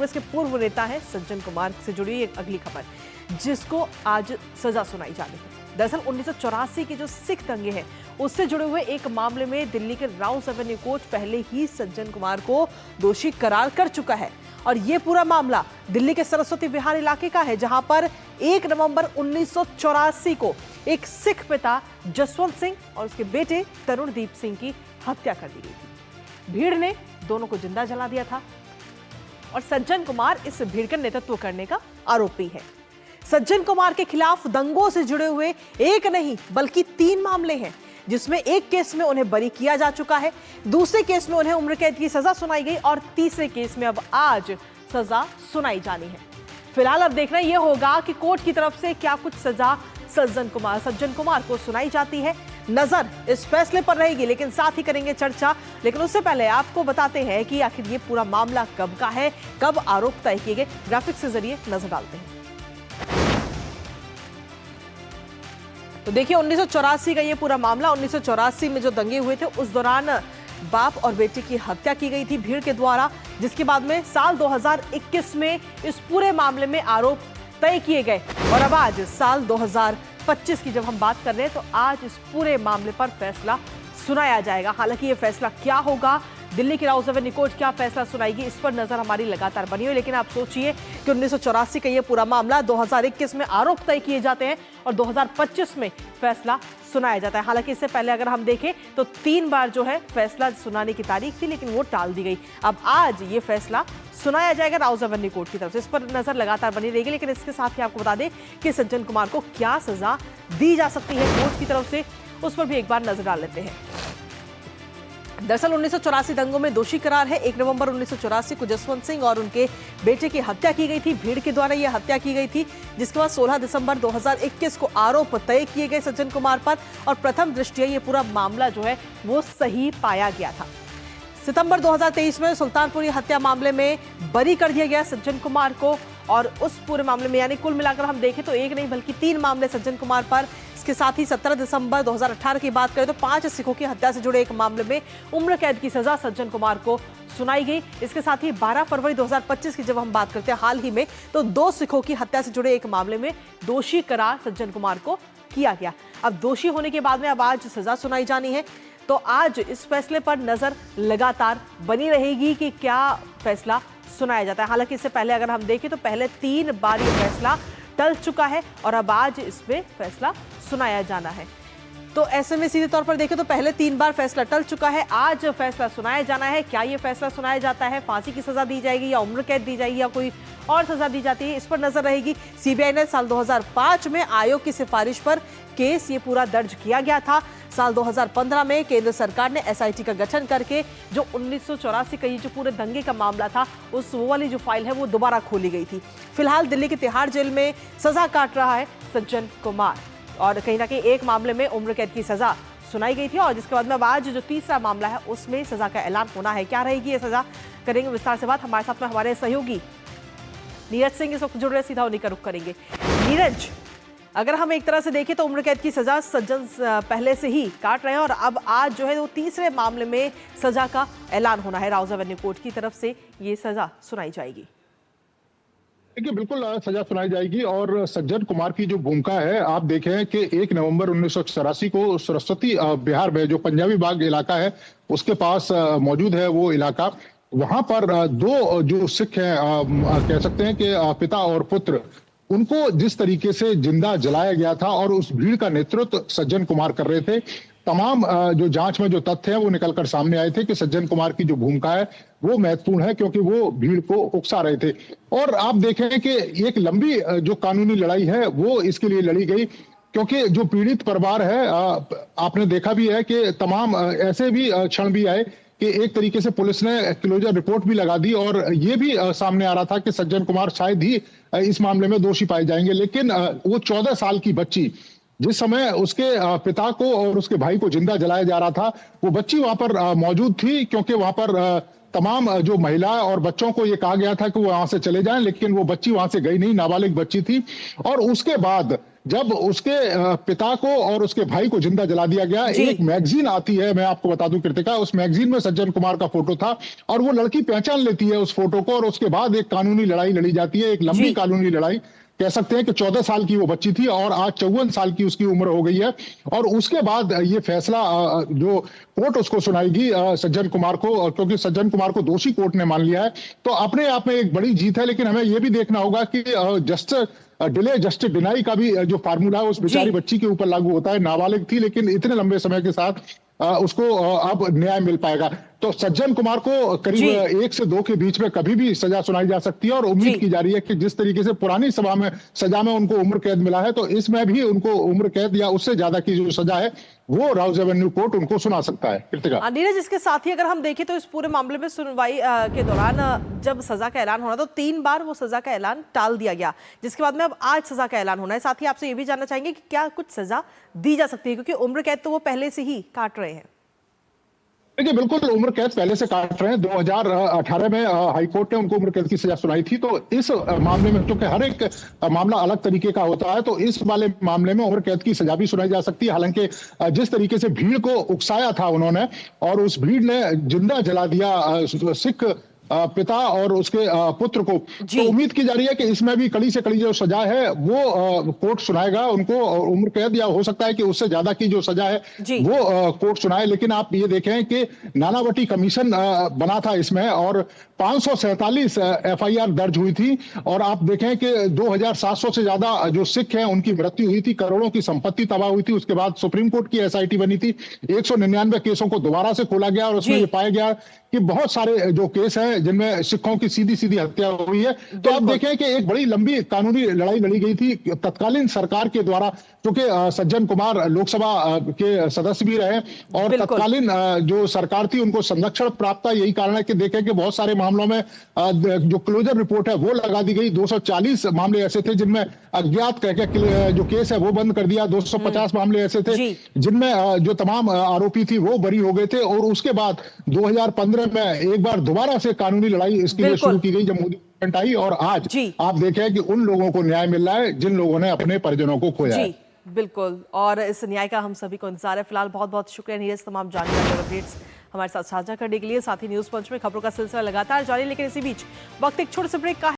कांग्रेस के पूर्व नेता हैं सज्जन कुमार से जुड़ी एक अगली खबर, जिसको आज सजा सुनाई जानी है। दरअसल 1984 के जो सिख दंगे हैं उससे जुड़े हुए एक मामले में दिल्ली के राउस एवेन्यू कोर्ट पहले ही सज्जन कुमार को दोषी करार कर चुका है। और ये पूरा मामला दिल्ली के सरस्वती विहार इलाके का है, जहां पर 1 नवंबर 1984 को एक सिख पिता जसवंत सिंह और उसके बेटे तरुणदीप सिंह की हत्या कर दी गई थी। भीड़ ने दोनों को जिंदा जला दिया था और सज्जन कुमार इस भीड़ का नेतृत्व करने का आरोपी है। सज्जन कुमार के खिलाफ दंगों से जुड़े हुए एक नहीं बल्कि 3 मामले हैं, जिसमें एक केस में उन्हें बरी किया जा चुका है, दूसरे केस में उन्हें उम्र कैद की सजा सुनाई गई और तीसरे केस में अब आज सजा सुनाई जानी है। फिलहाल अब देखना यह होगा कि कोर्ट की तरफ से क्या कुछ सजा सज्जन कुमार को सुनाई जाती है। नजर इस फैसले पर रहेगी, लेकिन साथ ही करेंगे चर्चा। लेकिन उससे पहले आपको बताते हैं कि आखिर ये पूरा मामला कब का है, कब आरोप तय किए गए, ग्राफिक्स के जरिए नजर डालते हैं। तो देखिए 1984 का ये पूरा मामला, 1984 में जो दंगे हुए थे उस दौरान बाप और बेटे की हत्या की गई थी भीड़ के द्वारा, जिसके बाद में साल 2021 में इस पूरे मामले में आरोप तय किए गए। और अब आज साल 2025 की जब हम बात कर रहे हैं तो आज इस पूरे मामले पर फैसला सुनाया जाएगा। हालांकि ये फैसला क्या होगा, दिल्ली की राउस एवेन्यू कोर्ट क्या फैसला सुनाएगी, इस पर नजर हमारी लगातार बनी हुई। लेकिन आप सोचिए कि 1984 का ये पूरा मामला 2021 में आरोप तय किए जाते हैं और 2025 में फैसला सुनाया जाता है। हालांकि इससे पहले अगर हम देखें तो 3 बार जो है फैसला सुनाने की तारीख थी, लेकिन वो टाल दी गई। अब आज ये फैसला सुनाया जाएगा राउस एवेन्यू कोर्ट की तरफ से, इस पर नजर लगातार बनी रहेगी। लेकिन इसके साथ ही आपको बता दें कि सज्जन कुमार को क्या सजा दी जा सकती है कोर्ट की तरफ से, उस पर भी एक बार नजर डाल लेते हैं। दरअसल 1984 दंगों में दोषी करार है। 1 नवंबर 1984 को जसवंत सिंह और उनके बेटे की हत्या की गई थी, भीड़ के द्वारा यह हत्या की गई थी, जिसके बाद 16 दिसंबर 2021 को आरोप तय किए गए सज्जन कुमार पर और प्रथम दृष्टया ये पूरा मामला जो है वो सही पाया गया था। सितंबर 2023 में सुल्तानपुरी हत्या मामले में बरी कर दिया गया सज्जन कुमार को और उस पूरे मामले में यानी कुल मिलाकर हम देखें तो एक नहीं बल्कि 3 मामले सज्जन कुमार पर। इसके साथ ही 17 दिसंबर 2018 की बात करें तो 5 सिखों की हत्या से जुड़े एक मामले में उम्र कैद की सजा सज्जन कुमार को सुनाई गई। इसके साथ ही 12 फरवरी 2025 की जब हम बात करते हैं हाल ही में, तो 2 सिखों की हत्या से जुड़े एक मामले में दोषी करार सज्जन कुमार को किया गया। अब दोषी होने के बाद में अब आज सजा सुनाई जानी है, तो आज इस फैसले पर नजर लगातार बनी रहेगी कि क्या फैसला सुनाया जाता है। हालांकि इससे पहले अगर हम देखें तो पहले 3 बार ये फैसला टल चुका है और अब आज इसमें फैसला सुनाया जाना है। तो ऐसे में सीधे तौर पर देखें तो पहले 3 बार फैसला टल चुका है, आज फैसला सुनाया जाना है। क्या ये फैसला सुनाया जाता है, फांसी की सजा दी जाएगी या उम्र कैद दी जाएगी या कोई और सजा दी जाती है, इस पर नजर रहेगी। सीबीआई ने साल 2005 में आयोग की सिफारिश पर केस ये पूरा दर्ज किया गया था। साल 2015 में केंद्र सरकार ने एसआईटी का गठन करके जो 1984 का ये जो पूरे दंगे का मामला था, उस वो वाली जो फाइल है वो दोबारा खोली गई थी। फिलहाल दिल्ली की तिहाड़ जेल में सजा काट रहा है सज्जन कुमार और कहीं ना कहीं एक मामले में उम्र कैद की सजा सुनाई गई थी और जिसके बाद में अब आज जो तीसरा मामला है उसमें सजा का ऐलान होना है। क्या रहेगी ये सजा, करेंगे विस्तार से बात। हमारे साथ में हमारे सहयोगी नीरज सिंह इस वक्त जुड़ रहे, सीधा उन्हीं का रुख करेंगे। नीरज, अगर हम एक तरह से देखें तो उम्र कैद की सजा सज्जन पहले से ही काट रहे हैं और अब आज जो है वो तीसरे मामले में सजा का ऐलान होना है। राउस एवेन्यू कोर्ट की तरफ से ये सजा सुनाई जाएगी। देखिए बिल्कुल सजा सुनाई जाएगी और सज्जन कुमार की जो भूमिका है, आप देखें कि 1 नवंबर 1984 को सरस्वती बिहार में जो पंजाबी बाग इलाका है उसके पास मौजूद है वो इलाका, वहां पर 2 जो सिख हैं कह सकते हैं कि पिता और पुत्र, उनको जिस तरीके से जिंदा जलाया गया था और उस भीड़ का नेतृत्व सज्जन कुमार कर रहे थे। तमाम जो जांच में जो तथ्य हैं वो निकलकर सामने आए थे कि सज्जन कुमार की जो भूमिका है वो महत्वपूर्ण है, क्योंकि वो भीड़ को उकसा रहे थे। और आप देखें कि एक लंबी जो कानूनी लड़ाई है वो इसके लिए लड़ी गई, क्योंकि जो पीड़ित परिवार है, आपने देखा भी है कि तमाम ऐसे भी क्षण भी आए कि एक तरीके से पुलिस ने क्लोजर रिपोर्ट भी लगा दी और ये भी सामने आ रहा था कि सज्जन कुमार शायद ही इस मामले में दोषी पाए जाएंगे। लेकिन वो 14 साल की बच्ची, जिस समय उसके पिता को और उसके भाई को जिंदा जलाया जा रहा था, वो बच्ची वहां पर मौजूद थी, क्योंकि वहां पर तमाम जो महिलाएं और बच्चों को ये कहा गया था कि वो वहां से चले जाएं, लेकिन वो बच्ची वहां से गई नहीं, नाबालिग बच्ची थी। और उसके बाद जब उसके पिता को और उसके भाई को जिंदा जला दिया गया। एक मैगजीन आती है, मैं आपको बता दूं कृतिका, उस मैगजीन में सज्जन कुमार का फोटो था और वो लड़की पहचान लेती है उस फोटो को, और उसके बाद एक कानूनी लड़ाई लड़ी जाती है, एक लंबी कानूनी लड़ाई। कह सकते हैं कि 14 साल की वो बच्ची थी और आज 54 साल की उसकी उम्र हो गई है। और उसके बाद ये फैसला जो कोर्ट उसको सुनाएगी सज्जन कुमार को, क्योंकि सज्जन कुमार को दोषी कोर्ट ने मान लिया है, तो अपने आप में एक बड़ी जीत है। लेकिन हमें ये भी देखना होगा कि जस्टिस डिले जस्टिस डिनाई का भी जो फार्मूला है उस बेचारी बच्ची के ऊपर लागू होता है। नाबालिग थी लेकिन इतने लंबे समय के साथ उसको अब न्याय मिल पाएगा। तो सज्जन कुमार को करीब 1 से 2 के बीच में कभी भी सजा सुनाई जा सकती है और उम्मीद की जा रही है कि जिस तरीके से पुरानी सजा में उनको उम्र कैद मिला है, तो इसमें भी उनको उम्र कैद या उससे ज्यादा की जो सजा है वो राउज एवेन्यू कोर्ट उनको सुना सकता है। कृतिका, नीरज, इसके साथ ही अगर हम देखें तो इस पूरे मामले में सुनवाई के दौरान जब सजा का ऐलान होना तो 3 बार वो सजा का ऐलान टाल दिया गया, जिसके बाद में अब आज सजा का ऐलान होना है। साथ ही आपसे ये भी जानना चाहेंगे कि क्या कुछ सजा दी जा सकती है, क्योंकि उम्र कैद तो वो पहले से ही काट रहे हैं। देखिए, बिल्कुल उम्र कैद पहले से काट रहे हैं। 2018 में हाईकोर्ट ने उनको उम्र कैद की सजा सुनाई थी। तो इस मामले में, क्योंकि हर एक मामला अलग तरीके का होता है, तो इस वाले मामले में उम्र कैद की सजा भी सुनाई जा सकती है। हालांकि जिस तरीके से भीड़ को उकसाया था उन्होंने और उस भीड़ ने जिंदा जला दिया सिख पिता और उसके पुत्र को, तो उम्मीद की जा रही है कि इसमें भी कड़ी से कड़ी जो सजा है वो कोर्ट सुनाएगा उनको, उम्र कैद या हो सकता है कि उससे ज्यादा की जो सजा है वो कोर्ट सुनाए। लेकिन आप ये देखें कि नानावटी कमीशन बना था इसमें और 547 एफआईआर दर्ज हुई थी और आप देखें कि 2700 से ज्यादा जो सिख हैं उनकी मृत्यु हुई थी, करोड़ों की संपत्ति तबाह हुई थी। उसके बाद सुप्रीम कोर्ट की एसआईटी बनी थी, 199 केसों को दोबारा से खोला गया और उसमें ये पाया गया कि बहुत सारे जो केस हैं जिनमें सिखों की सीधी सीधी हत्या हुई है। तो आप देखें कि एक बड़ी लंबी कानूनी लड़ाई लड़ी गई थी तत्कालीन सरकार के द्वारा, क्योंकि सज्जन कुमार लोकसभा के सदस्य भी रहे और तत्कालीन जो सरकार थी उनको संरक्षण प्राप्त था। यही कारण है कि देखें कि बहुत सारे मामलों में जो क्लोजर रिपोर्ट है वो लगा दी गई। 240 मामले ऐसे थे जिनमें अज्ञात कह के जो केस है वो बंद कर दिया। 250 मामले ऐसे थे जिनमें जो तमाम आरोपी थी वो बरी हो गए थे। और उसके बाद 2015 में एक बार दोबारा से कानूनी लड़ाई इसके लिए शुरू की गई जब मोदी गवर्नमेंट आई, और आज आप देखें कि उन लोगों को न्याय मिल रहा है जिन लोगों ने अपने परिजनों को खोया है। बिल्कुल, और इस न्याय का हम सभी को इंतजार है। फिलहाल बहुत बहुत शुक्रिया नीरज, तमाम जानकारी और अपडेट्स हमारे साथ साझा करने के लिए। साथ ही न्यूज पंच में खबरों का सिलसिला लगातार जारी, लेकिन इसी बीच वक्त एक छोटे से ब्रेक का